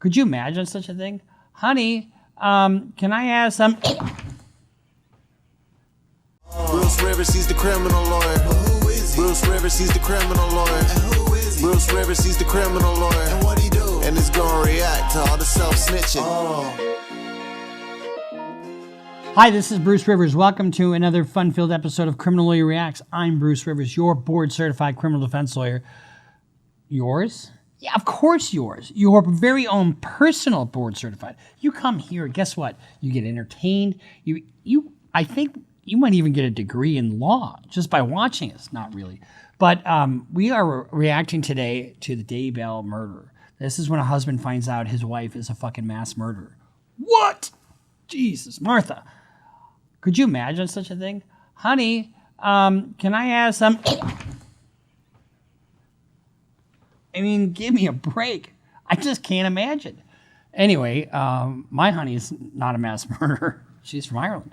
Could you imagine such a thing? Honey, can I have some... Bruce Rivers, he's the criminal lawyer. Who is he? Bruce Rivers, he's the criminal lawyer. And who is he? Bruce Rivers, he's the criminal lawyer. And what he do? And it's gonna react to all the self-snitching. Hi, this is Bruce Rivers. Welcome to another fun-filled episode of Criminal Lawyer Reacts. I'm Bruce Rivers, your board-certified criminal defense lawyer. Yours? Yeah, of course yours. Your very own personal board-certified. You come here, guess what? You get entertained. I think you might even get a degree in law just by watching us. Not really. But we are reacting today to the Daybell murder. This is when a husband finds out his wife is a fucking mass murderer. What? Jesus, Martha. Could you imagine such a thing? Honey, can I have some... I mean, give me a break. I just can't imagine. Anyway, my honey is not a mass murderer. She's from Ireland.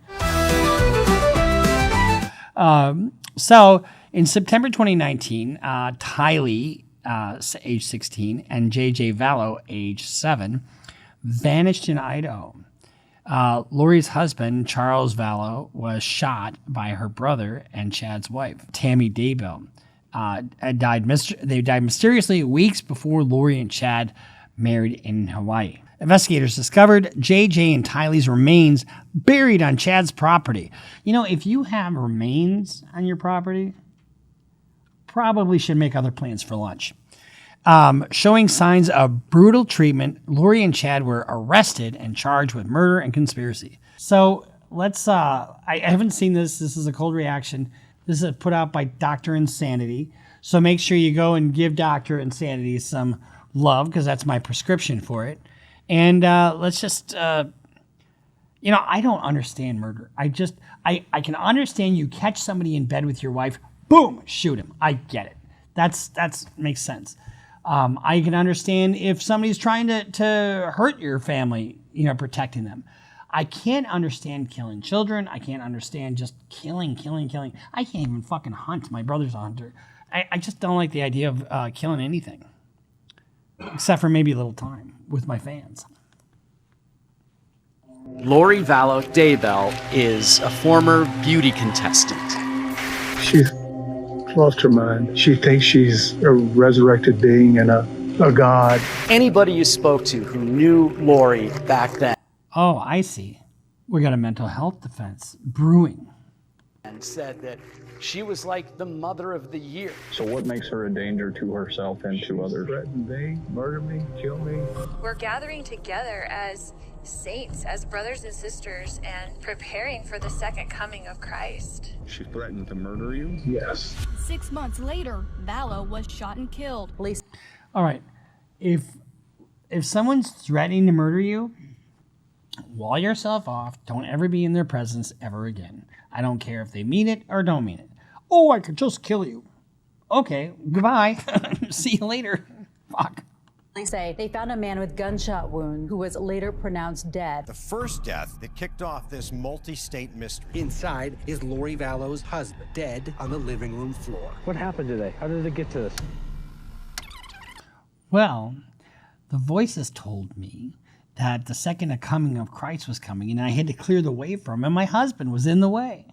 So in September 2019, Tylee, age 16, and Vallow, age 7, vanished in Idaho. Lori's husband, Charles Vallow, was shot by her brother and Chad's wife, Tammy Daybell. They died mysteriously weeks before Lori and Chad married in Hawaii. Investigators discovered JJ and Tylee's remains buried on Chad's property. You know, if you have remains on your property, probably should make other plans for lunch. Showing signs of brutal treatment, Lori and Chad were arrested and charged with murder and conspiracy. So let's, I haven't seen this. This is a cold reaction. This is put out by Dr. Insanity. So make sure you go and give Dr. Insanity some love because that's my prescription for it. And let's just, I don't understand murder. I can understand you catch somebody in bed with your wife, boom, shoot him. I get it. That's makes sense. I can understand if somebody's trying to hurt your family, protecting them. I can't understand killing children. I can't understand just killing. I can't even fucking hunt. My brother's a hunter. I just don't like the idea of killing anything. Except for maybe a little time with my fans. Lori Vallow Daybell is a former beauty contestant. She's lost her mind. She thinks she's a resurrected being and a god. Anybody you spoke to who knew Lori back then Oh, I see. We got a mental health defense brewing. and said that she was like the mother of the year. So what makes her a danger to herself and to others? Threaten me, murder me, kill me. We're gathering together as saints, as brothers and sisters, and preparing for the second coming of Christ. She threatened to murder you? Yes. 6 months later, Vallow was shot and killed. Police. All right. If someone's threatening to murder you, wall yourself off. Don't ever be in their presence ever again. I don't care if they mean it or don't mean it. Oh, I could just kill you. Okay, goodbye. See you later. Fuck. They say they found a man with gunshot wound who was later pronounced dead. The first death that kicked off this multi-state mystery. Inside is Lori Vallow's husband, dead on the living room floor. What happened today? How did it get to this? Well, the voices told me that the second coming of Christ was coming, and I had to clear the way for him, and my husband was in the way.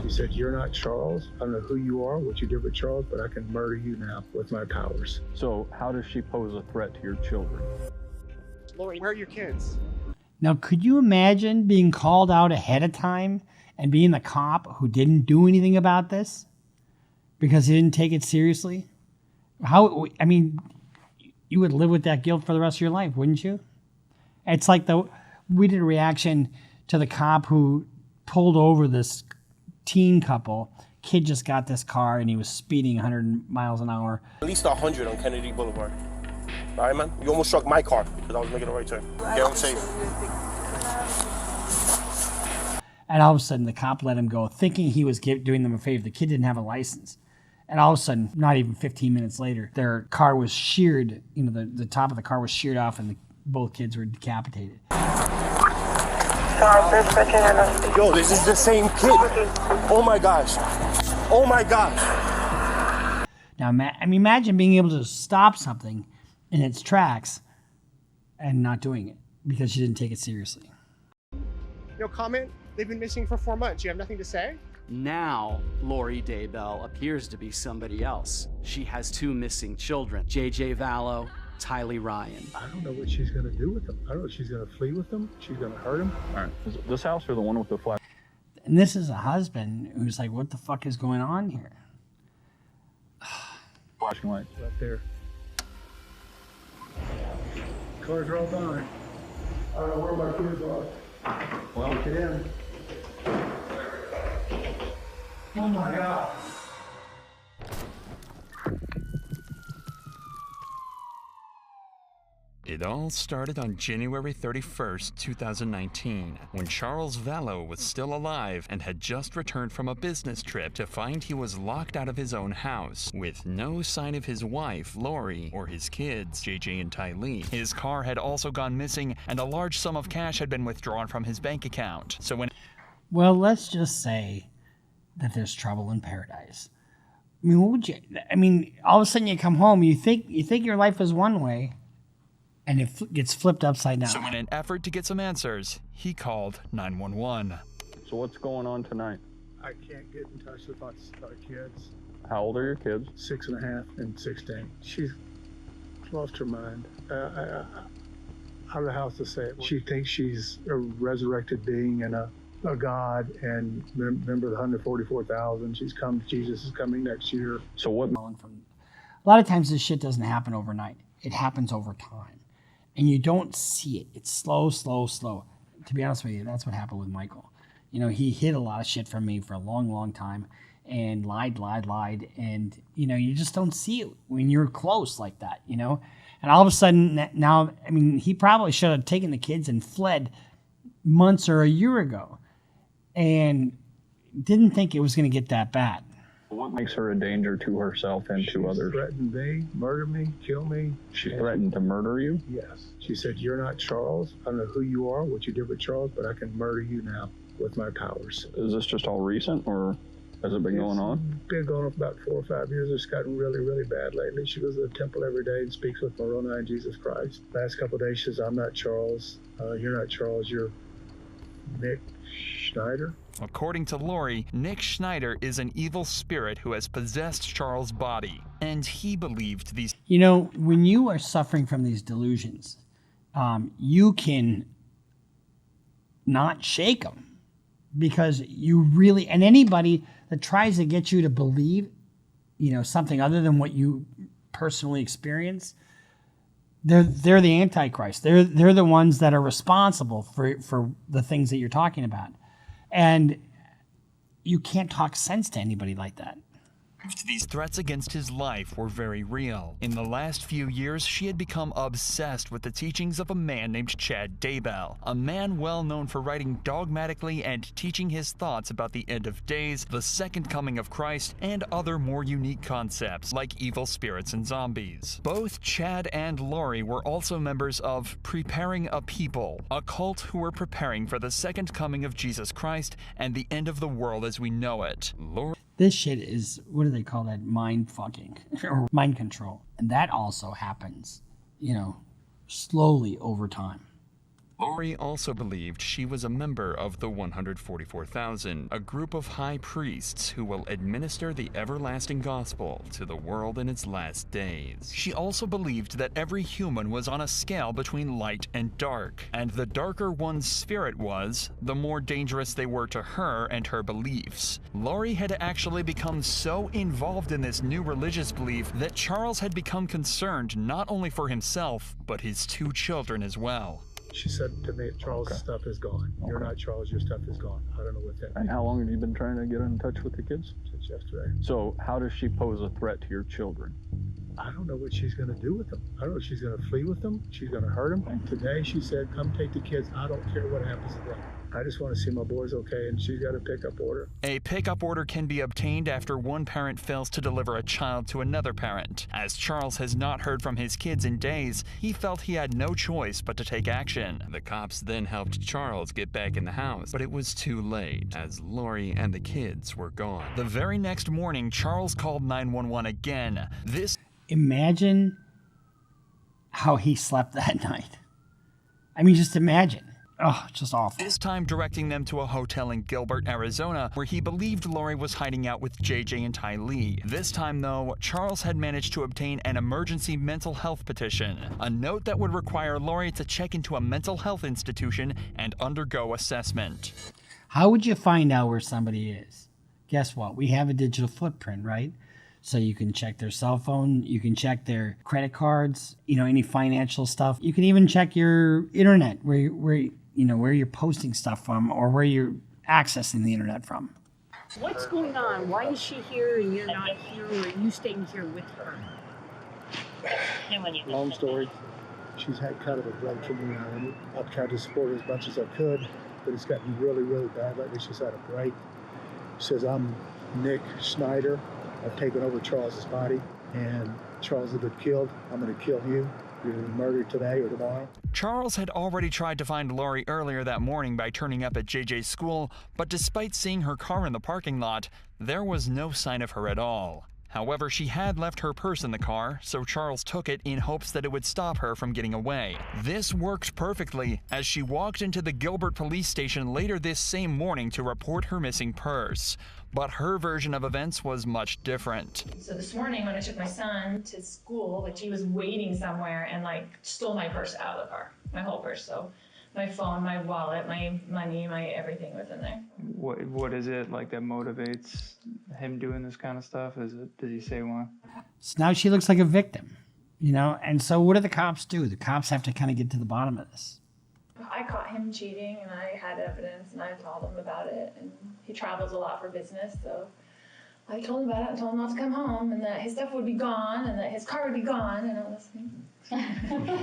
She said, "You're not Charles. I don't know who you are, what you did with Charles, but I can murder you now with my powers." So how does she pose a threat to your children? Lori, where are your kids? Now, could you imagine being called out ahead of time and being the cop who didn't do anything about this because he didn't take it seriously? You would live with that guilt for the rest of your life, wouldn't you? It's like we did a reaction to the cop who pulled over this teen couple. Kid just got this car and he was speeding 100 miles an hour. At least 100 on Kennedy Boulevard. All right, man? You almost struck my car because I was making a right turn. Get home safe. And all of a sudden, the cop let him go, thinking he was doing them a favor. The kid didn't have a license. And all of a sudden, not even 15 minutes later, their car was sheared. The top of the car was sheared off and both kids were decapitated. Yo, this is the same kid. Oh my gosh. Oh my gosh. Now, imagine being able to stop something in its tracks and not doing it because she didn't take it seriously. No comment? They've been missing for 4 months. You have nothing to say? Now, Lori Daybell appears to be somebody else. She has 2 missing children, JJ Vallow, Tylee Ryan. I don't know what she's going to do with them. I don't know if she's going to flee with them. She's going to hurt them. All right. Is this house or the one with the flash? And this is a husband who's like, what the fuck is going on here? Flashing lights. Right there. Cars are all gone. I don't know where my kids are. Well, get in. Oh my God. It all started on January 31st, 2019, when Charles Vallow was still alive and had just returned from a business trip to find he was locked out of his own house, with no sign of his wife, Lori, or his kids, JJ and Tylee. His car had also gone missing, and a large sum of cash had been withdrawn from his bank account. So when... Well, let's just say that there's trouble in paradise. I mean, what would you... I mean, all of a sudden you come home, you think your life is one way, and it gets flipped upside down. So in an effort to get some answers, he called 911. So what's going on tonight? I can't get in touch with our kids. How old are your kids? 6.5 and 16. She's lost her mind. I don't know how else to say it. She thinks she's a resurrected being and a God and member of the 144,000. She's come. Jesus is coming next year. So what? A lot of times this shit doesn't happen overnight. It happens over time. And you don't see it. It's slow, slow, slow. To be honest with you, that's what happened with Michael. You know, he hid a lot of shit from me for a long, long time and lied. And, you know, you just don't see it when you're close like that, you know? And all of a sudden now, I mean, he probably should have taken the kids and fled months or a year ago and didn't think it was going to get that bad. What makes her a danger to herself and to others? She threatened me, murder me, kill me. She threatened to murder you? Yes. She said, you're not Charles. I don't know who you are, what you did with Charles, but I can murder you now with my powers. Is this just all recent, or has it been going on? It's been going on for about 4 or 5 years. It's gotten really, really bad lately. She goes to the temple every day and speaks with Moroni and Jesus Christ. Last couple of days, she says, I'm not Charles. You're not Charles. You're Nick Schneider. According to Lori, Nick Schneider is an evil spirit who has possessed Charles' body, and he believed these... You know, when you are suffering from these delusions, you can not shake them because you really... And anybody that tries to get you to believe, you know, something other than what you personally experience, they're the Antichrist. They're the ones that are responsible for the things that you're talking about. And you can't talk sense to anybody like that. These threats against his life were very real. In the last few years, she had become obsessed with the teachings of a man named Chad Daybell, a man well known for writing dogmatically and teaching his thoughts about the end of days, the second coming of Christ, and other more unique concepts like evil spirits and zombies. Both Chad and Lori were also members of Preparing a People, a cult who were preparing for the second coming of Jesus Christ and the end of the world as we know it. This shit is, what do they call that? Mind fucking or mind control. And that also happens, you know, slowly over time. Lori also believed she was a member of the 144,000, a group of high priests who will administer the everlasting gospel to the world in its last days. She also believed that every human was on a scale between light and dark, and the darker one's spirit was, the more dangerous they were to her and her beliefs. Lori had actually become so involved in this new religious belief that Charles had become concerned not only for himself, but his 2 children as well. She said to me, Charles' stuff is gone. You're not Charles, your stuff is gone. I don't know what that means. And how long have you been trying to get in touch with the kids? Since yesterday. So how does she pose a threat to your children? I don't know what she's going to do with them. I don't know if she's going to flee with them. She's going to hurt them. And today she said, come take the kids. I don't care what happens to them. I just want to see my boys okay, and she's got a pickup order. A pickup order can be obtained after one parent fails to deliver a child to another parent. As Charles has not heard from his kids in days, he felt he had no choice but to take action. The cops then helped Charles get back in the house, but it was too late, as Lori and the kids were gone. The very next morning, Charles called 911 again. Imagine how he slept that night. I mean, just imagine. Oh, it's just awful. This time directing them to a hotel in Gilbert, Arizona, where he believed Lori was hiding out with JJ and Tylee. This time, though, Charles had managed to obtain an emergency mental health petition, a note that would require Lori to check into a mental health institution and undergo assessment. How would you find out where somebody is? Guess what? We have a digital footprint, right? So you can check their cell phone, you can check their credit cards, any financial stuff. You can even check your internet, where you're posting stuff from or where you're accessing the internet from. What's going on? Why is she here and you're not here, or are you staying here with her? Long story. She's had kind of a break from me, and I've tried to support her as much as I could, but it's gotten really, really bad lately. She's had a break. She says, I'm Nick Schneider. I've taken over Charles's body, and Charles has been killed. I'm going to kill you. You're going to be murdered today or tomorrow. Charles had already tried to find Lori earlier that morning by turning up at JJ's school, but despite seeing her car in the parking lot, there was no sign of her at all. However, she had left her purse in the car, so Charles took it in hopes that it would stop her from getting away. This worked perfectly, as she walked into the Gilbert police station later this same morning to report her missing purse. But her version of events was much different. So this morning when I took my son to school, he was waiting somewhere and stole my purse out of the car, my whole purse. So my phone, my wallet, my money, my everything was in there. What is it that motivates him doing this kind of stuff? Does he say why? So now she looks like a victim, and so what do the cops do? The cops have to kind of get to the bottom of this. I caught him cheating and I had evidence and I told him about it, and he travels a lot for business, so I told him about it and told him not to come home and that his stuff would be gone and that his car would be gone and all this thing.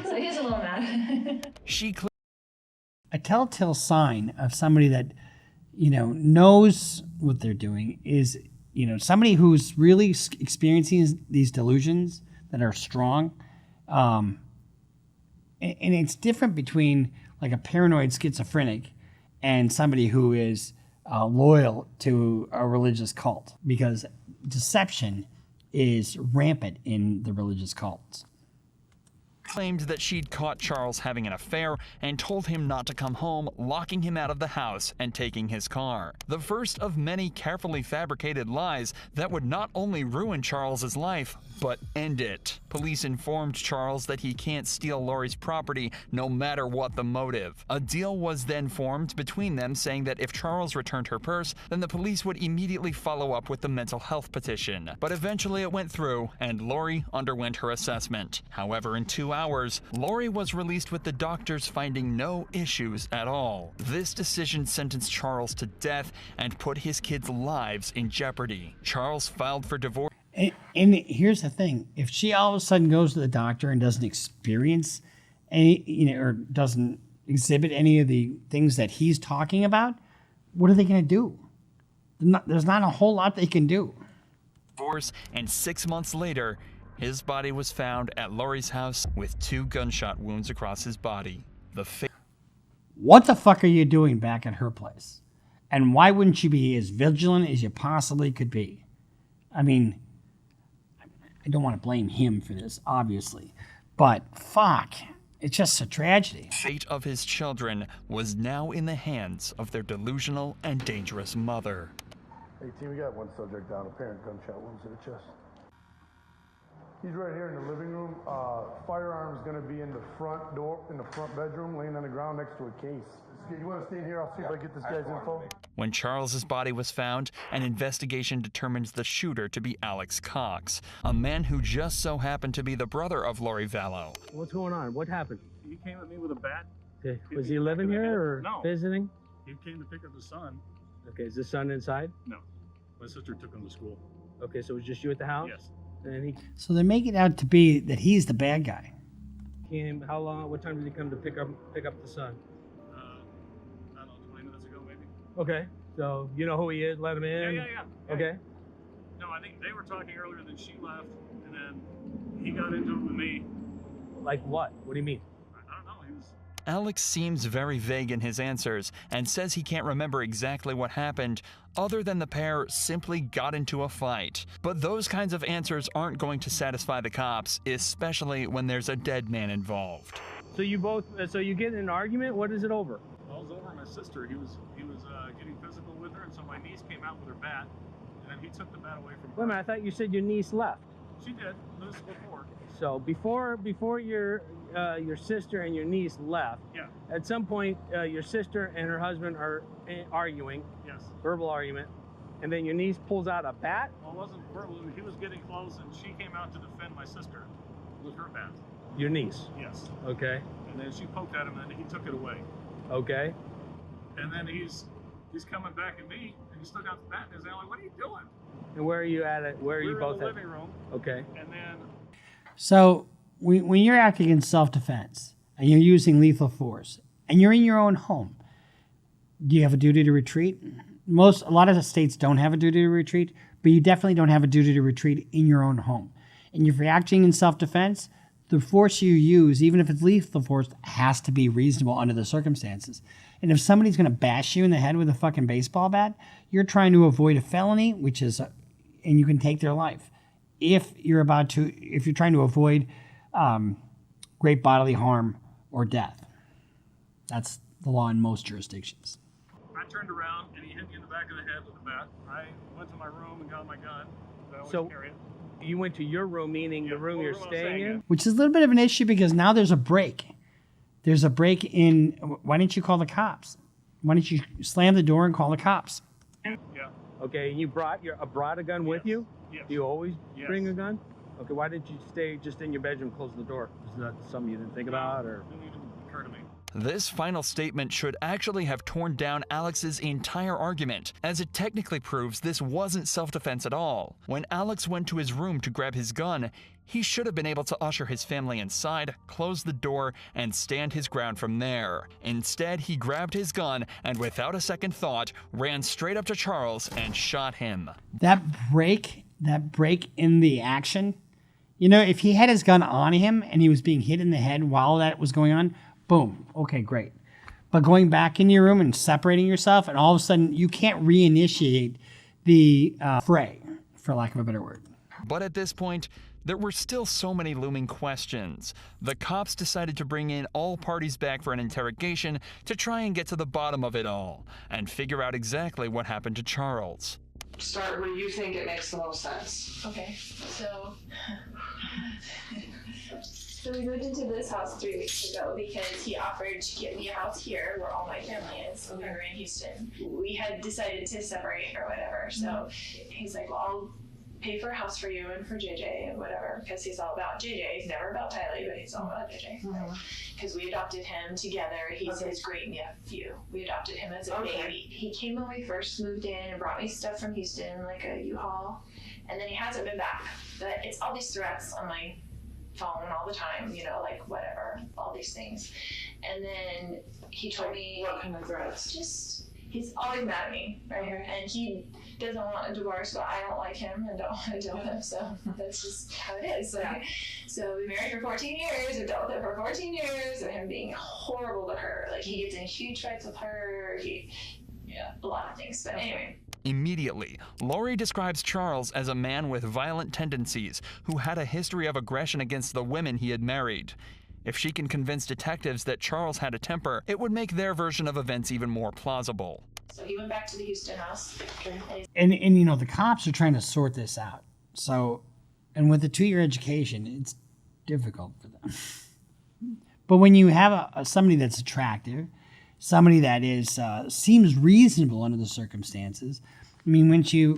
So he's a little mad. A telltale sign of somebody that, knows what they're doing is, somebody who's really experiencing these delusions that are strong. And it's different between a paranoid schizophrenic and somebody who is loyal to a religious cult, because deception is rampant in the religious cults. Claimed that she'd caught Charles having an affair and told him not to come home, locking him out of the house and taking his car. The first of many carefully fabricated lies that would not only ruin Charles's life, but end it. Police informed Charles that he can't steal Lori's property no matter what the motive. A deal was then formed between them, saying that if Charles returned her purse, then the police would immediately follow up with the mental health petition. But eventually it went through and Lori underwent her assessment. However, in 2 hours, Lori was released with the doctors finding no issues at all. This decision sentenced Charles to death and put his kids' lives in jeopardy. Charles filed for divorce. And here's the thing: if she all of a sudden goes to the doctor and doesn't experience any, or doesn't exhibit any of the things that he's talking about, what are they going to do? There's not a whole lot they can do. Divorce, and 6 months later, his body was found at Lori's house with 2 gunshot wounds across his body. What the fuck are you doing back at her place? And why wouldn't you be as vigilant as you possibly could be? I mean, I don't want to blame him for this, obviously, but fuck, it's just a tragedy. The fate of his children was now in the hands of their delusional and dangerous mother. Hey team, we got one subject down, apparent gunshot wounds to the chest. He's right here in the living room. Firearm's gonna be in the front door, in the front bedroom, laying on the ground next to a case. You wanna stay in here? I'll see if I get this guy's info. When Charles's body was found, an investigation determined the shooter to be Alex Cox, a man who just so happened to be the brother of Lori Vallow. What's going on? What happened? He came at me with a bat. Okay. Was he living here or visiting? He came to pick up his son. Okay, is the son inside? No. My sister took him to school. Okay, so it was just you at the house? Yes. And So they make it out to be that he's the bad guy. came, how long, what time did he come to pick up the son? I don't know, 20 minutes ago maybe. Okay, so you know who he is, let him in? Yeah. Okay. No, I think they were talking earlier, then she left, and then he got into it with me. Like what? What do you mean? I don't know, he was... Alex seems very vague in his answers and says he can't remember exactly what happened, other than the pair simply got into a fight. But those kinds of answers aren't going to satisfy the cops, especially when there's a dead man involved. So you both, so you get in an argument? What is it over? Well, it was over my sister. He was getting physical with her, and so my niece came out with her bat, and then he took the bat away from her. Wait a minute, I thought you said your niece left. She did. This was before. So before your sister and your niece left, yeah. At some point your sister and her husband are arguing, yes, verbal argument, and then your niece pulls out a bat. Well, it wasn't verbal. He was getting close, and she came out to defend my sister with her bat. Your niece. Yes. Okay. And then she poked at him, and he took it away. Okay. And then he's coming back at me, and he still got the bat in his hand. I'm like, what are you doing? And where are you at it? Where are you both in the at? living room. Okay. And then. So when you're acting in self-defense and you're using lethal force and you're in your own home, do you have a duty to retreat? A lot of the states don't have a duty to retreat, but you definitely don't have a duty to retreat in your own home. And if you're acting in self-defense, the force you use, even if it's lethal force, has to be reasonable under the circumstances. And if somebody's going to bash you in the head with a fucking baseball bat, you're trying to avoid a felony, and you can take their life. If you're trying to avoid great bodily harm or death. That's the law in most jurisdictions. I turned around and he hit me in the back of the head with the bat. I went to my room and got my gun. So you went to your room, meaning the room you're staying in? Which is a little bit of an issue because now there's a break. There's a break in, why didn't you call the cops? Why didn't you slam the door and call the cops? Yeah. Okay, and you brought a gun with you? Yes. Do you always bring a gun? Okay, why didn't you stay just in your bedroom, close the door? Is that something you didn't think about, or? It didn't even occur to me. This final statement should actually have torn down Alex's entire argument, as it technically proves this wasn't self-defense at all. When Alex went to his room to grab his gun, he should have been able to usher his family inside, close the door, and stand his ground from there. Instead, he grabbed his gun and without a second thought, ran straight up to Charles and shot him. That break in the action, if he had his gun on him and he was being hit in the head while that was going on, boom, okay, great. But going back in your room and separating yourself, and all of a sudden you can't reinitiate the fray, for lack of a better word. But at this point, there were still so many looming questions. The cops decided to bring in all parties back for an interrogation to try and get to the bottom of it all and figure out exactly what happened to Charles. Start where you think it makes the most sense. Okay, so we moved into this house 3 weeks ago because he offered to get me a house here where all my family is. We were in Houston. We had decided to separate or whatever, so he's like, well, I'll pay for a house for you and for JJ and whatever, because he's all about JJ. He's never about Tylee, but he's all about JJ. Because we adopted him together. He's his great nephew. We adopted him as a baby. He came when we first moved in and brought me stuff from Houston, like a U-Haul, and then he hasn't been back. But it's all these threats on my phone all the time, like whatever, all these things. And then he told me, what kind of threats? Just, he's always mad at me, right? And he doesn't want a divorce, but I don't like him and don't want to deal with him, so that's just how it is. So we married for 14 years, we dealt with it for 14 years, of him being horrible to her. Like, he gets in huge fights with her, a lot of things, but anyway. Immediately, Lori describes Charles as a man with violent tendencies who had a history of aggression against the women he had married. If she can convince detectives that Charles had a temper, it would make their version of events even more plausible. So he went back to the Houston house. And the cops are trying to sort this out. So, and with a 2-year education, it's difficult for them. But when you have somebody that's attractive, somebody that is seems reasonable under the circumstances. I mean, when she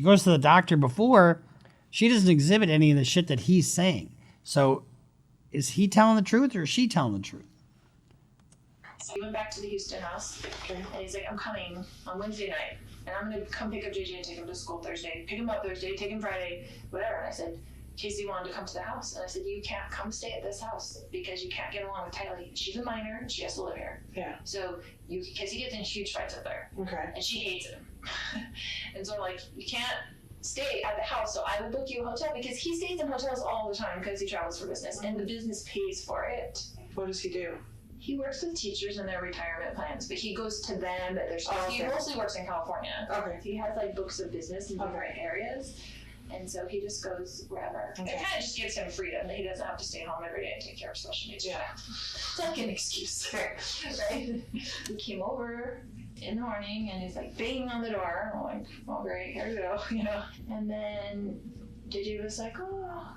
goes to the doctor before, she doesn't exhibit any of the shit that he's saying. So, is he telling the truth or is she telling the truth? So he went back to the Houston house, and he's like, I'm coming on Wednesday night, and I'm going to come pick up JJ and take him to school Thursday, pick him up Thursday, take him Friday, whatever. And I said, Casey wanted to come to the house, and I said, you can't come stay at this house because you can't get along with Tylee. She's a minor, and she has to live here. Yeah. So, because he gets in huge fights with her. Okay. And she hates him. And so, you can't stay at the house, so I will book you a hotel, because he stays in hotels all the time because he travels for business, and the business pays for it. What does he do? He works with teachers and their retirement plans, but he goes to them. He mostly works in California. Okay. He has books of business in different areas. And so he just goes wherever. It kind of just gives him freedom that he doesn't have to stay home every day and take care of special needs child. It's like an excuse, right? He came over in the morning and he's like banging on the door. I'm like, oh great, here we go, you know. And then JJ was like, oh,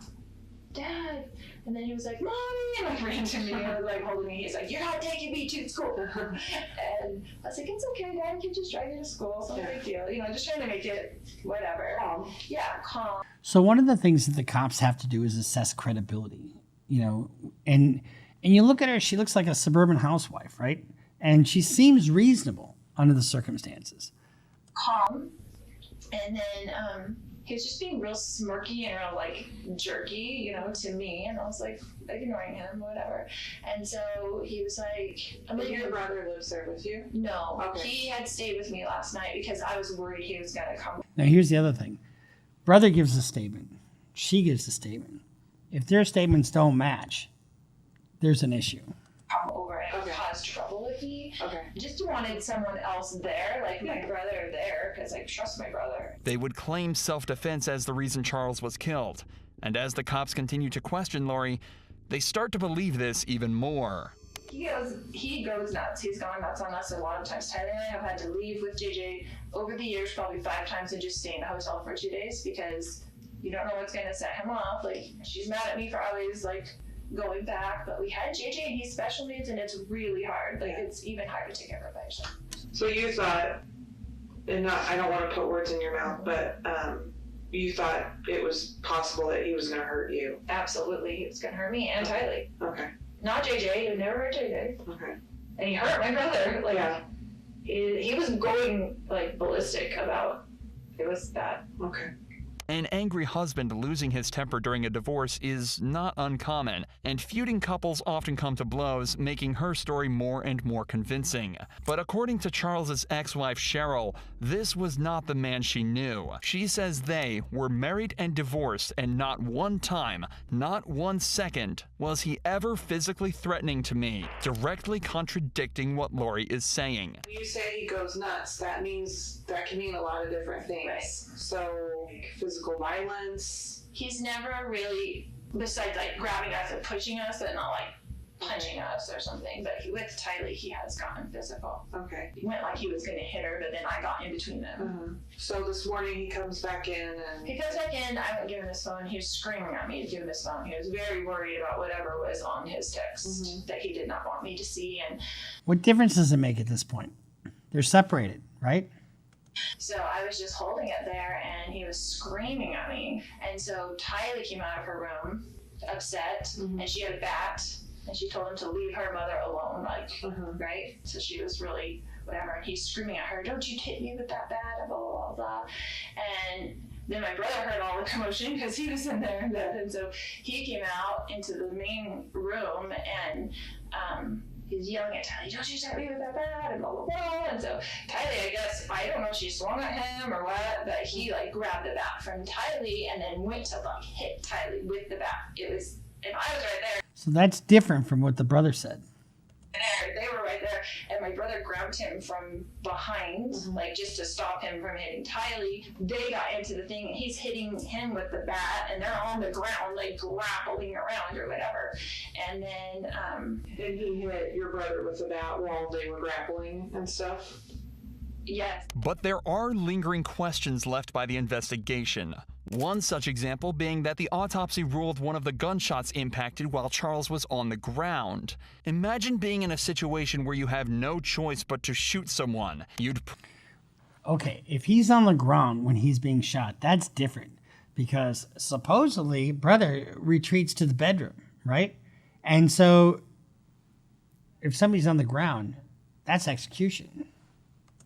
Dad. And then he was like, Mommy, and like ran to me and was like holding me. He's like, you're not taking me to school. And I was like, it's okay, Dad, can just drive you to school, it's no big deal. You know, just trying to make it whatever. Yeah, calm. So one of the things that the cops have to do is assess credibility, you know, and you look at her, she looks like a suburban housewife, right? And she seems reasonable under the circumstances. Calm. And then he was just being real smirky and real like jerky, you know, to me. And I was like ignoring him, whatever. And so he was like, Your brother lives there with you? No. Okay. He had stayed with me last night because I was worried he was going to come. Now here's the other thing. Brother gives a statement. She gives a statement. If their statements don't match, there's an issue. Come over and cause trouble with me. Just wanted someone else there, like my brother there, because I trust my brother. They would claim self-defense as the reason Charles was killed. And as the cops continue to question Lori, they start to believe this even more. He goes nuts. He's gone nuts on us a lot of times. Tylee and I have had to leave with JJ over the years probably 5 times and just stay in the hotel for 2 days because you don't know what's going to set him off. Like, she's mad at me for always, like, going back. But we had JJ and he's special needs and it's really hard. Like, it's even hard to take care of by yourself. So you thought, and I don't want to put words in your mouth, but you thought it was possible that he was going to hurt you? Absolutely. He was going to hurt me and Tylee. Okay. Not JJ. He never hurt JJ. Okay. And he hurt my brother. Like, he was going, like, ballistic about it. Was bad. Okay. An angry husband losing his temper during a divorce is not uncommon, and feuding couples often come to blows, making her story more and more convincing. But according to Charles's ex-wife Cheryl, this was not the man she knew. She says they were married and divorced, and not one time, not 1 second, was he ever physically threatening to me, directly contradicting what Lori is saying. When you say he goes nuts, that can mean a lot of different things. Right. So, physical violence. He's never really, besides like grabbing us and pushing us, but not like punching us or something. But with Tylee, he has gotten physical. Okay. He went like he was going to hit her, but then I got in between them. So this morning he comes back in and... He comes back in, I wouldn't give him his phone. He was screaming at me to give him his phone. He was very worried about whatever was on his text that he did not want me to see. And What difference does it make at this point? They're separated, right? so I was just holding it there and he was screaming at me. And so Tylee came out of her room upset and she had a bat and she told him to leave her mother alone, like, right? So she was really whatever. And he's screaming at her, don't you hit me with that bat, blah, blah, blah, blah. And then my brother heard all the commotion because he was in there in bed. And so he came out into the main room and he's yelling at Tylee, don't you hit me with that bat, and blah, blah, blah. And so Tylee, I guess, I don't know if she swung at him or what, but he like grabbed the bat from Tylee and then went to like hit Tylee with the bat. It was, and I was right there. So that's different from what the brother said. They were right there, and my brother grabbed him from behind, like just to stop him from hitting Tylee. They got into the thing, and he's hitting him with the bat, and they're on the ground, like grappling around or whatever. And then, and he hit your brother with the bat while they were grappling and stuff? Yes. But there are lingering questions left by the investigation. One such example being that the autopsy ruled one of the gunshots impacted while Charles was on the ground. Imagine being in a situation where you have no choice but to shoot someone. Okay, if he's on the ground when he's being shot, that's different because supposedly brother retreats to the bedroom, right? And so if somebody's on the ground, that's execution.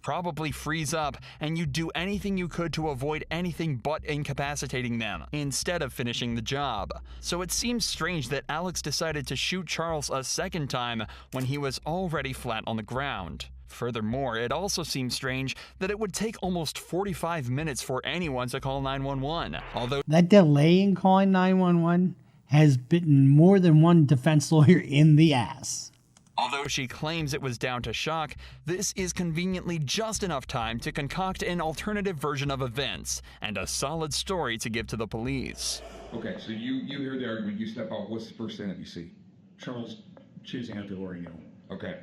Probably freeze up, and you do anything you could to avoid anything but incapacitating them, instead of finishing the job. So it seems strange that Alex decided to shoot Charles a second time when he was already flat on the ground. Furthermore, it also seems strange that it would take almost 45 minutes for anyone to call 911, although that delay in calling 911 has bitten more than one defense lawyer in the ass. Although she claims it was down to shock, this is conveniently just enough time to concoct an alternative version of events and a solid story to give to the police. Okay, so you hear the argument, you step out, what's the first thing that you see? Charles chasing after Lori Neal. Okay.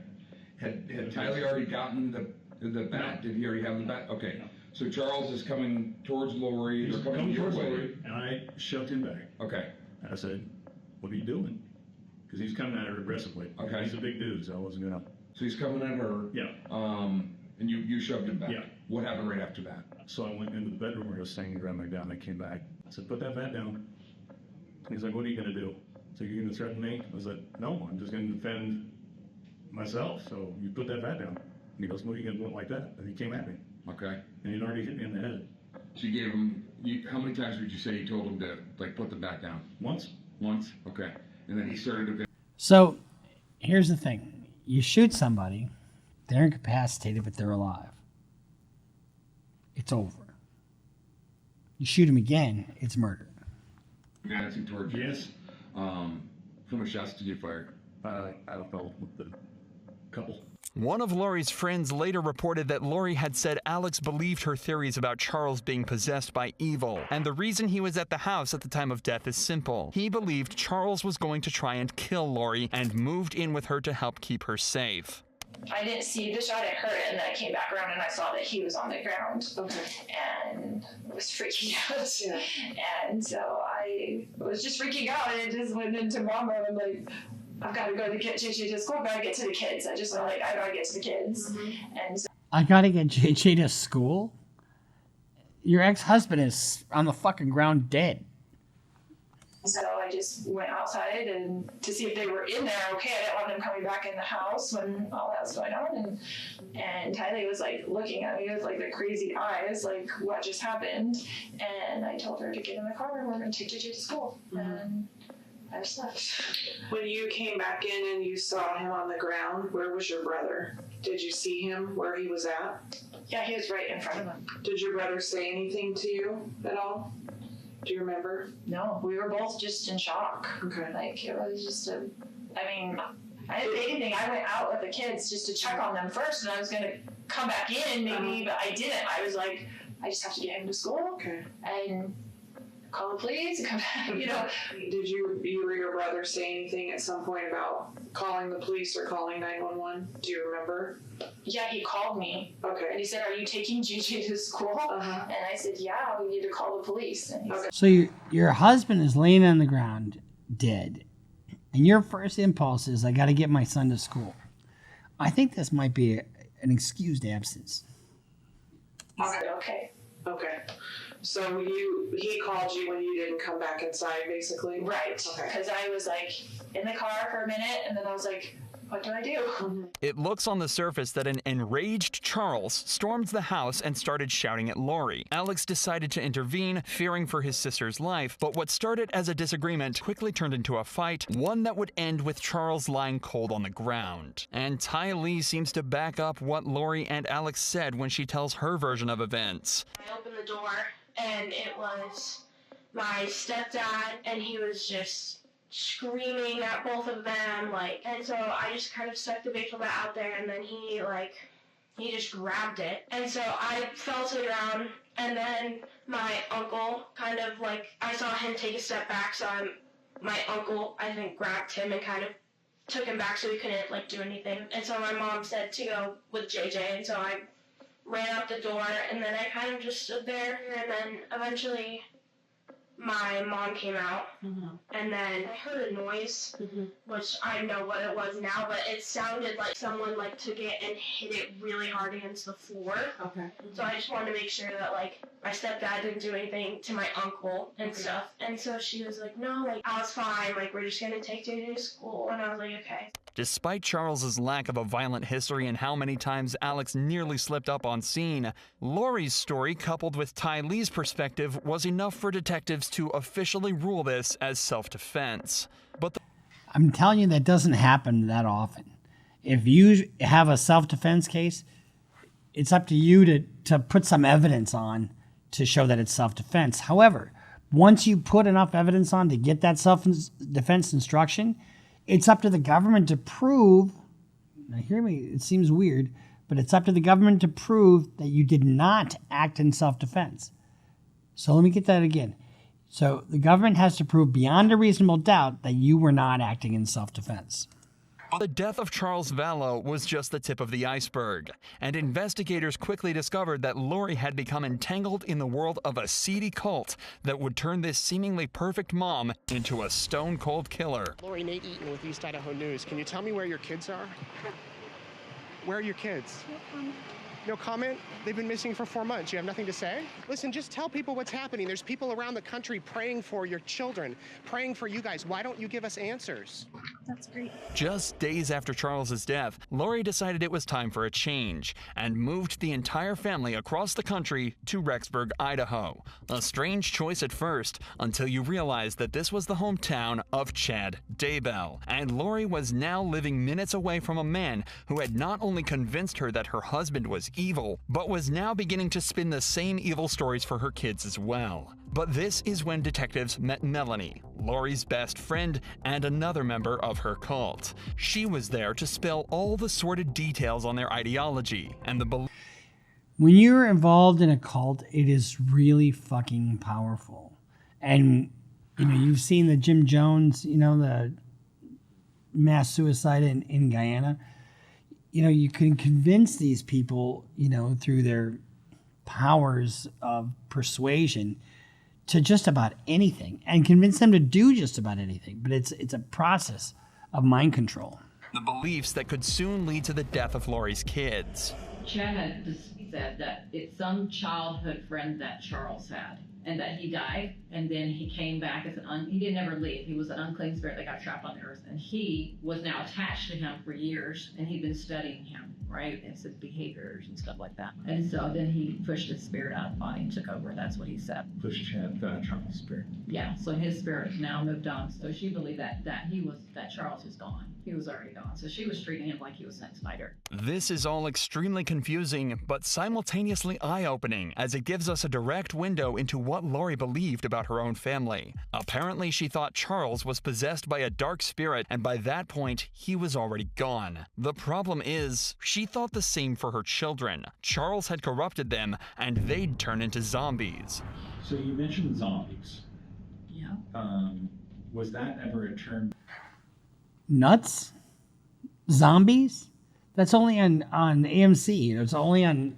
Had Tylee already gotten the bat? Did he already have the bat? Okay. No. So Charles is coming towards Lori. He's They're coming coming your towards way. Lori, and I shoved him back. Okay. I said, what are you doing? Because he's coming at her aggressively. Okay. He's a big dude, so I wasn't gonna. So he's coming at her. Yeah. And you shoved him back. Yeah. What happened right after that? So I went into the bedroom where he was staying and ran back down. I came back. I said, put that bat down. He's like, what are you gonna do? So you're gonna threaten me? I was like, no, I'm just gonna defend myself. So you put that bat down. And he goes, what are you gonna do it like that? And he came at me. Okay. And he'd already hit me in the head. So you gave him, how many times would you say you told him to, like, put the bat down? Once. Once? Okay. And then he started to... So here's the thing. You shoot somebody, they're incapacitated, but they're alive. It's over. You shoot him again, it's murder. Advancing towards you. Yes. How many shots did you fire? I don't know, with the couple. One of Lori's friends later reported that Lori had said Alex believed her theories about Charles being possessed by evil, and the reason he was at the house at the time of death is simple. He believed Charles was going to try and kill Lori and moved in with her to help keep her safe. I didn't see the shot, I heard it, and then I came back around and I saw that he was on the ground. Okay. And I was freaking out. Yeah. And so I was just freaking out, and it just went into mom mode. I'm like, I've got to go to JJ to school, I've got to get to the kids. I just went like, I got to get to the kids. Mm-hmm. And so I got to get JJ to school? Your ex-husband is on the fucking ground dead. So I just went outside and to see if they were in there okay. I didn't want them coming back in the house when all that was going on. And Tylee was like looking at me with like the crazy eyes, like what just happened. And I told her to get in the car and we're going to take JJ to school. Mm-hmm. And I just left. When you came back in and you saw him on the ground, where was your brother? Did you see him where he was at? Yeah, he was right in front of him. Did your brother say anything to you at all? Do you remember? No, we were both just in shock. Okay. Like, it was just I didn't say anything. I went out with the kids just to check on them first, and I was going to come back in maybe, but I didn't. I was like, I just have to get him to school. Okay. And call the police and come back, you know. Did you or your brother say anything at some point about calling the police or calling 911? Do you remember? Yeah, he called me. Okay. And he said, are you taking JJ to school? Uh-huh. And I said, yeah, we need to call the police. And he said, So your husband is laying on the ground, dead, and your first impulse is, I got to get my son to school. I think this might be an excused absence. Okay. Okay. So he called you when you didn't come back inside, basically? Right. Okay. Because I was like in the car for a minute, and then I was like, what do I do? It looks on the surface that an enraged Charles stormed the house and started shouting at Lori. Alex decided to intervene, fearing for his sister's life, but what started as a disagreement quickly turned into a fight, one that would end with Charles lying cold on the ground. And Tylee seems to back up what Lori and Alex said when she tells her version of events. I opened the door, and it was my stepdad, and he was just screaming at both of them, and so I just kind of stuck the baseball bat out there, and then he just grabbed it, and so I fell to the ground, and then my uncle I saw him take a step back, so my uncle, I think, grabbed him and kind of took him back so he couldn't, do anything, and so my mom said to go with JJ, and so I ran out the door, and then I kind of just stood there, and then eventually my mom came out, and then I heard a noise, which I know what it was now, but it sounded like someone took it and hit it really hard against the floor. Okay. So I just wanted to make sure that my stepdad didn't do anything to my uncle and stuff. And so she was like, no, I was fine, we're just gonna take JJ to school, and I was like, okay. Despite Charles's lack of a violent history and how many times Alex nearly slipped up on scene, Lori's story, coupled with Tylee's perspective, was enough for detectives to officially rule this as self-defense. But I'm telling you, that doesn't happen that often. If you have a self-defense case, it's up to you to put some evidence on to show that it's self-defense. However, once you put enough evidence on to get that self-defense instruction, it's up to the government to prove Now hear me, it seems weird, but it's up to the government to prove that you did not act in self-defense. So let me get that again. So the government has to prove beyond a reasonable doubt that you were not acting in self-defense. The death of Charles Vallow was just the tip of the iceberg, and investigators quickly discovered that Lori had become entangled in the world of a seedy cult that would turn this seemingly perfect mom into a stone-cold killer. Lori, Nate Eaton with East Idaho News. Can you tell me where your kids are? Where are your kids? No comment? They've been missing for 4 months. You have nothing to say? Listen, just tell people what's happening. There's people around the country praying for your children, praying for you guys. Why don't you give us answers? That's great. Just days after Charles's death, Lori decided it was time for a change and moved the entire family across the country to Rexburg, Idaho. A strange choice at first, until you realize that this was the hometown of Chad Daybell, and Lori was now living minutes away from a man who had not only convinced her that her husband was evil, but was now beginning to spin the same evil stories for her kids as well. But this is when detectives met Melanie, Lori's best friend and another member of her cult. She was there to spill all the sordid details on their ideology and the belief. When you're involved in a cult, it is really fucking powerful. And, you know, you've seen the Jim Jones, you know, the mass suicide in Guyana. You know, you can convince these people, you know, through their powers of persuasion to just about anything and convince them to do just about anything. But it's a process of mind control. The beliefs that could soon lead to the death of Lori's kids. Chad had said that it's some childhood friend that Charles had, and that he died, and then he came back as he didn't ever leave. He was an unclean spirit that got trapped on the earth, and he was now attached to him for years, and he'd been studying him, right, and his behaviors and stuff like that. And so then he pushed his spirit out of the body and took over. That's what he said. Push Chad, Charles' spirit. Yeah, so his spirit now moved on. So she believed that Charles was gone. He was already gone. So she was treating him like he was Zack Snyder. This is all extremely confusing, but simultaneously eye-opening, as it gives us a direct window into what Lori believed about her own family. Apparently, she thought Charles was possessed by a dark spirit, and by that point, he was already gone. The problem is, she thought the same for her children. Charles had corrupted them, and they'd turn into zombies. So you mentioned zombies. Yeah. Was that ever a term? Nuts? Zombies? That's only on AMC. You know, it's only on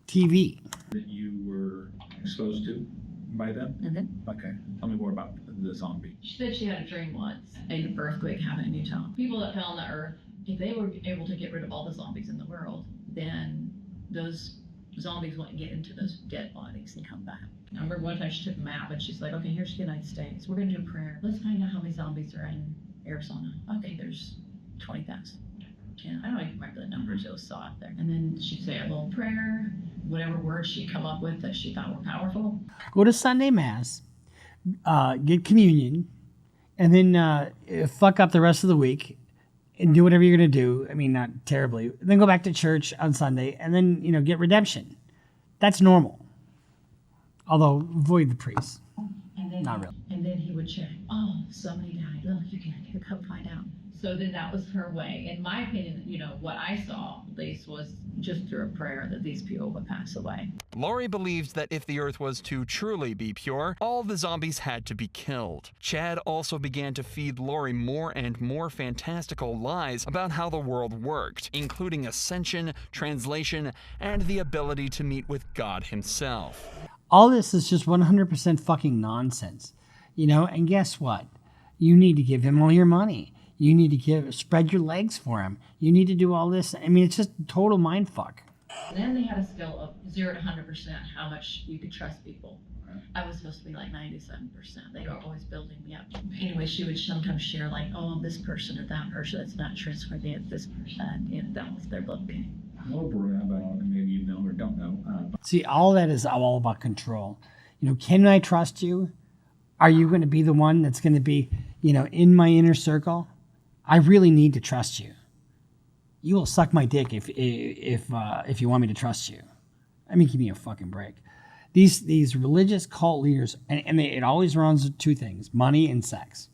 TV. That you were exposed to by them? Mm-hmm. Okay. Tell me more about the zombie. She said she had a dream once, an earthquake happened in Utah. People that fell on the earth, if they were able to get rid of all the zombies in the world, then those zombies wouldn't get into those dead bodies and come back. I remember one time she took a map and she's like, okay, here's the United States. We're going to do a prayer. Let's find out how many zombies are in Arizona. Okay, there's 20,000. And I don't even remember the numbers, it was saw out there. And then she'd say a little prayer, whatever words she'd come up with that she thought were powerful. Go to Sunday Mass, get communion, and then fuck up the rest of the week and do whatever you're going to do. I mean, not terribly. Then go back to church on Sunday and then, you know, get redemption. That's normal. Although, avoid the priest. And then, not really. And then he would check, oh, somebody died. Look, you can come find out. So then that was her way. In my opinion, you know, what I saw, at least, was just through a prayer that these people would pass away. Lori believed that if the earth was to truly be pure, all the zombies had to be killed. Chad also began to feed Lori more and more fantastical lies about how the world worked, including ascension, translation, and the ability to meet with God himself. All this is just 100% fucking nonsense. You know, and guess what? You need to give him all your money. You need to spread your legs for him. You need to do all this. I mean, it's just total mind fuck. And then they had a scale of 0 to 100% how much you could trust people. I was supposed to be like 97%. They were always building me up. Anyway, she would sometimes share like, oh, this person or that person, that's not trustworthy, it's this person. You know, that was their booking. Maybe you know or don't know. See, all that is all about control. You know, can I trust you? Are you going to be the one that's going to be, you know, in my inner circle? I really need to trust you. You will suck my dick if you want me to trust you. I mean, give me a fucking break. These religious cult leaders, and it always runs with two things: money and sex.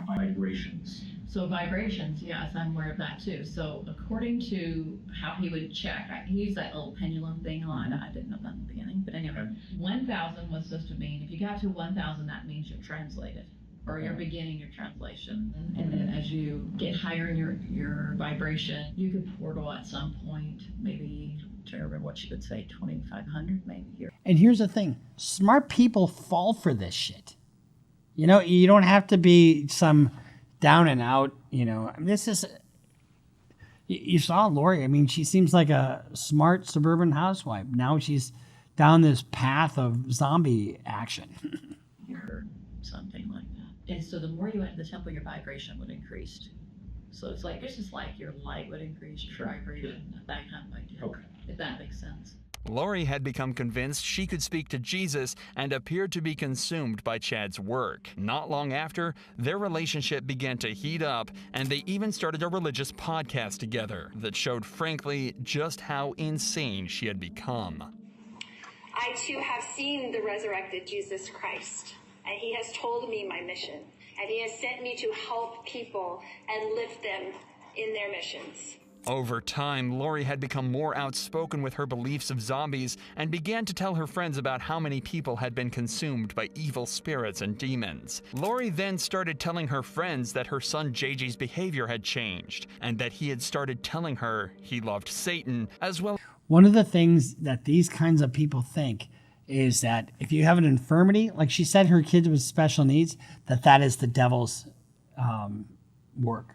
Vibrations. So vibrations, yes, I'm aware of that too. So according to how he would check, he used that little pendulum thing on. I didn't know that in the beginning, but anyway, 1,000 was supposed to mean, if you got to 1,000, that means you're translated, or you're beginning your translation. And then as you get higher in your vibration, you could portal at some point, maybe, I'm trying to remember what she would say, 2,500 maybe here. And here's the thing, smart people fall for this shit. You know, you don't have to be some down and out, you know. I mean, this is, you saw Lori. I mean, she seems like a smart suburban housewife. Now she's down this path of zombie action. You heard something like that. And so the more you went to the temple, your vibration would increase. So it's just like your light would increase, your vibration, that kind of idea. Okay. If that makes sense. Lori had become convinced she could speak to Jesus and appeared to be consumed by Chad's work. Not long after, their relationship began to heat up, and they even started a religious podcast together that showed, frankly, just how insane she had become. I too have seen the resurrected Jesus Christ, and he has told me my mission, and he has sent me to help people and lift them in their missions. Over time, Lori had become more outspoken with her beliefs of zombies and began to tell her friends about how many people had been consumed by evil spirits and demons. Lori then started telling her friends that her son JJ's behavior had changed and that he had started telling her he loved Satan as well. One of the things that these kinds of people think is that if you have an infirmity, like she said, her kids with special needs, that is the devil's work.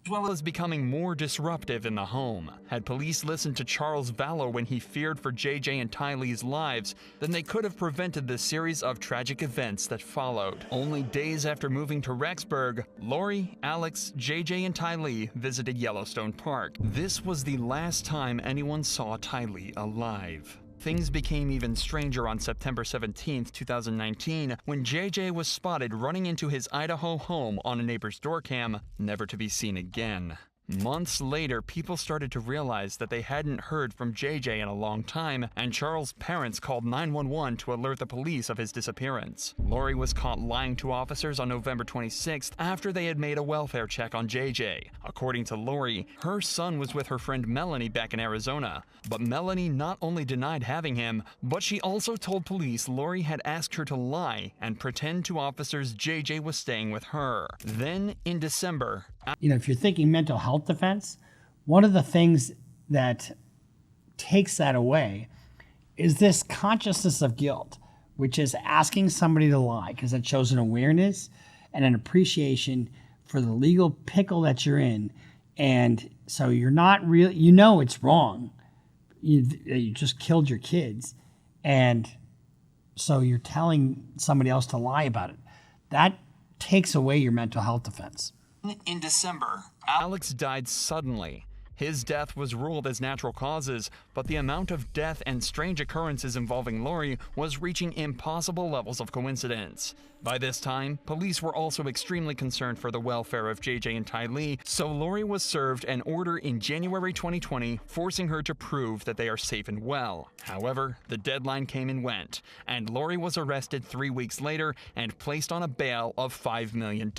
As well as becoming more disruptive in the home. Had police listened to Charles Vallow when he feared for JJ and Tylee's lives, then they could have prevented the series of tragic events that followed. Only days after moving to Rexburg, Lori, Alex, JJ, and Tylee visited Yellowstone Park. This was the last time anyone saw Tylee alive. Things became even stranger on September 17, 2019, when JJ was spotted running into his Idaho home on a neighbor's door cam, never to be seen again. Months later, people started to realize that they hadn't heard from JJ in a long time, and Charles' parents called 911 to alert the police of his disappearance. Lori was caught lying to officers on November 26th after they had made a welfare check on JJ. According to Lori, her son was with her friend Melanie back in Arizona, but Melanie not only denied having him, but she also told police Lori had asked her to lie and pretend to officers JJ was staying with her. Then, in December, you know, if you're thinking mental health defense, one of the things that takes that away is this consciousness of guilt, which is asking somebody to lie, because that shows an awareness and an appreciation for the legal pickle that you're in. And so you're not really, you know it's wrong. You just killed your kids. And so you're telling somebody else to lie about it. That takes away your mental health defense. In December, Alex died suddenly. His death was ruled as natural causes, but the amount of death and strange occurrences involving Lori was reaching impossible levels of coincidence. By this time, police were also extremely concerned for the welfare of JJ and Tylee, so Lori was served an order in January 2020, forcing her to prove that they are safe and well. However, the deadline came and went, and Lori was arrested 3 weeks later and placed on a bail of $5 million.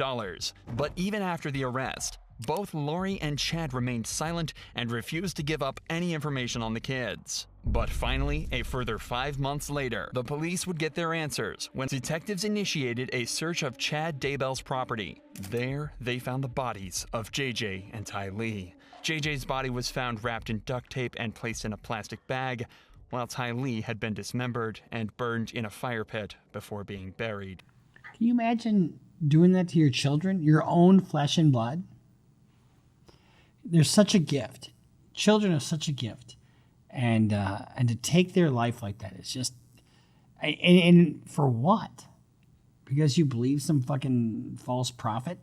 But even after the arrest, both Lori and Chad remained silent and refused to give up any information on the kids. But finally, a further 5 months later, the police would get their answers when detectives initiated a search of Chad Daybell's property. There, they found the bodies of JJ and Tylee. JJ's body was found wrapped in duct tape and placed in a plastic bag, while Tylee had been dismembered and burned in a fire pit before being buried. Can you imagine doing that to your children, your own flesh and blood? They're such a gift. Children are such a gift, and to take their life like that is just, and for what? Because you believe some fucking false prophet?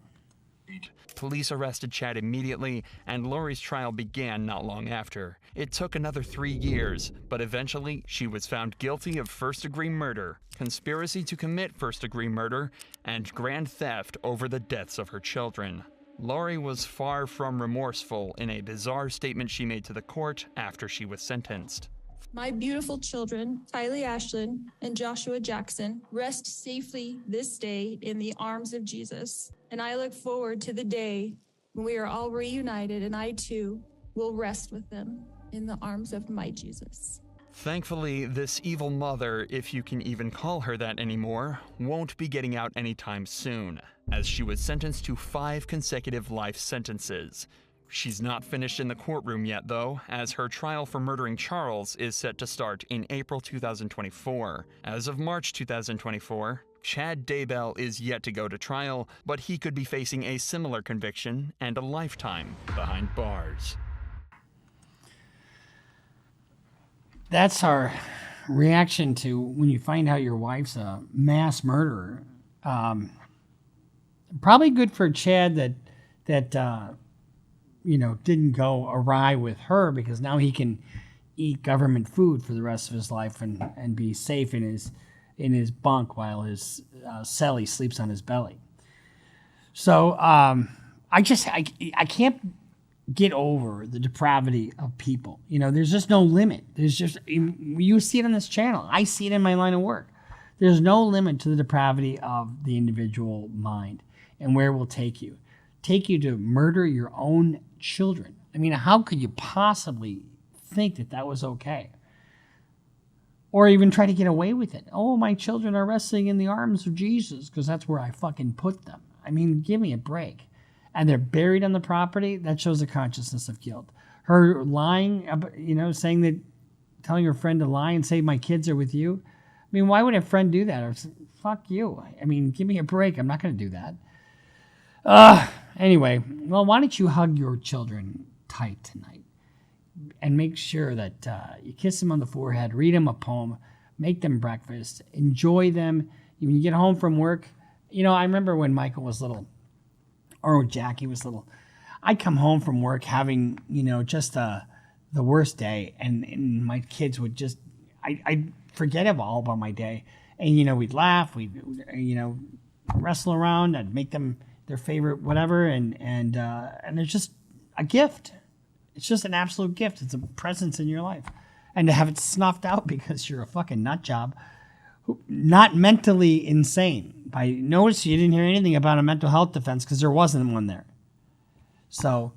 Police arrested Chad immediately, and Lori's trial began not long after. It took another 3 years, but eventually she was found guilty of first-degree murder, conspiracy to commit first-degree murder, and grand theft over the deaths of her children. Lori was far from remorseful in a bizarre statement she made to the court after she was sentenced. My beautiful children, Tylee Ashlyn and Joshua Jackson, rest safely this day in the arms of Jesus. And I look forward to the day when we are all reunited and I too will rest with them in the arms of my Jesus. Thankfully, this evil mother, if you can even call her that anymore, won't be getting out anytime soon, as she was sentenced to 5 consecutive life sentences. She's not finished in the courtroom yet, though, as her trial for murdering Charles is set to start in April 2024. As of March 2024, Chad Daybell is yet to go to trial, but he could be facing a similar conviction and a lifetime behind bars. That's our reaction to when you find out your wife's a mass murderer. Probably good for Chad that didn't go awry with her, because now he can eat government food for the rest of his life and be safe in his bunk while his cellie sleeps on his belly. So I can't get over the depravity of people. There's just no limit. You see it on this channel. I see it in my line of work. There's no limit to the depravity of the individual mind and where it will take you. Take you to murder your own children. I mean, how could you possibly think that was okay? Or even try to get away with it. Oh, my children are resting in the arms of Jesus because that's where I fucking put them. I mean, give me a break. And they're buried on the property. That shows a consciousness of guilt. Her lying, saying that, telling her friend to lie and say my kids are with you. I mean, why would a friend do that? Or fuck you. I mean, give me a break. I'm not going to do that. Anyway, well, why don't you hug your children tight tonight and make sure that you kiss them on the forehead, read them a poem, make them breakfast, enjoy them. When you get home from work, I remember when Michael was little, or Jackie was little, I'd come home from work having, just the worst day, and my kids would just, I'd forget all about my day. And, we'd laugh, we'd wrestle around, I'd make them their favorite whatever, and it's just a gift. It's just an absolute gift. It's a presence in your life. And to have it snuffed out because you're a fucking nut job, not mentally insane. Notice you didn't hear anything about a mental health defense because there wasn't one there. So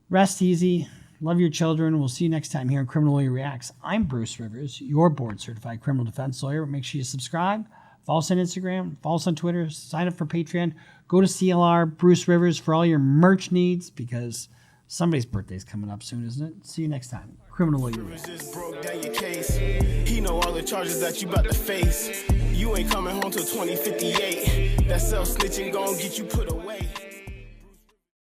rest easy. Love your children. We'll see you next time here on Criminal Lawyer Reacts. I'm Bruce Rivers, your board-certified criminal defense lawyer. Make sure you subscribe. Follow us on Instagram. Follow us on Twitter. Sign up for Patreon. Go to CLR Bruce Rivers for all your merch needs, because somebody's birthday is coming up soon, isn't it? See you next time. Criminal Lawyer Reacts. Just broke down your case. He know all the charges that you about to face. You ain't coming home till 2058. That self-snitching gon' get you put away.